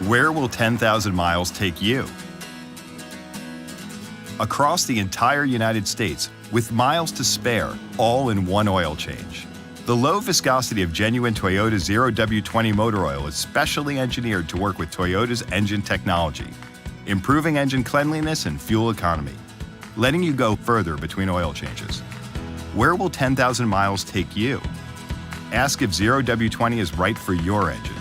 Where will 10,000 miles take you? Across the entire United States, with miles to spare, all in one oil change. The low viscosity of genuine Toyota 0W20 motor oil is specially engineered to work with Toyota's engine technology, improving engine cleanliness and fuel economy, letting you go further between oil changes. Where will 10,000 miles take you? Ask if 0W20 is right for your engine.